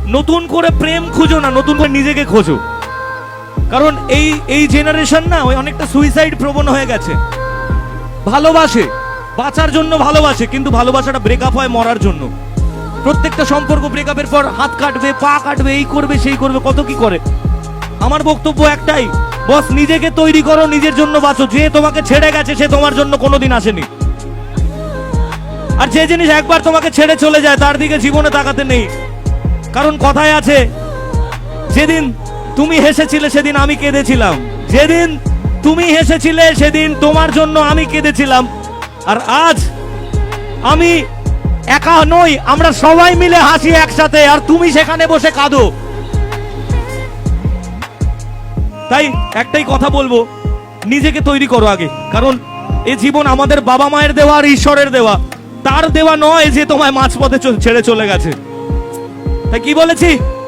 নতুন করে প্রেম খুঁজো না, নতুন করে নিজেকে খোঁজো। কারণ এই জেনারেশন না ওই অনেকটা সুইসাইড প্রবণ হয়ে গেছে। ভালোবাসে, বাঁচার জন্য ভালোবাসে, কিন্তু ভালোবাসাটা ব্রেকআপ হয় মরার জন্য। প্রত্যেকটা সম্পর্ক ব্রেকআপের পর হাত কাটবে, পা কাটবে, এই করবে সেই করবে, কত কি করে। আমার বক্তব্য একটাই, বস নিজেকে তৈরি করো, নিজের জন্য বাঁচো। যে তোমাকে ছেড়ে গেছে সে তোমার জন্য কোনোদিন আসেনি। আর যে জিনিস একবার তোমাকে ছেড়ে চলে যায় তার দিকে জীবনে তাকাতে নেই। কারণ কথায় আছে, যেদিন তুমি হেসেছিলে সেদিন আমি কেঁদেছিলাম, যেদিন তুমি হেসেছিলে সেদিন তোমার জন্য আমি কেঁদেছিলাম। আর আজ আমি একা নই, আমরা সবাই মিলে হাসি একসাথে, আর তুমি সেখানে বসে কাঁদো। তাই একটাই কথা বলবো, নিজেকে তৈরি করো আগে। কারণ এই জীবন আমাদের বাবা মায়ের দেওয়া আর ঈশ্বরের দেওয়া, তার দেওয়া নয় যে তোমায় মাঝপথে ছেড়ে চলে গেছে। তাই কি বলেছি?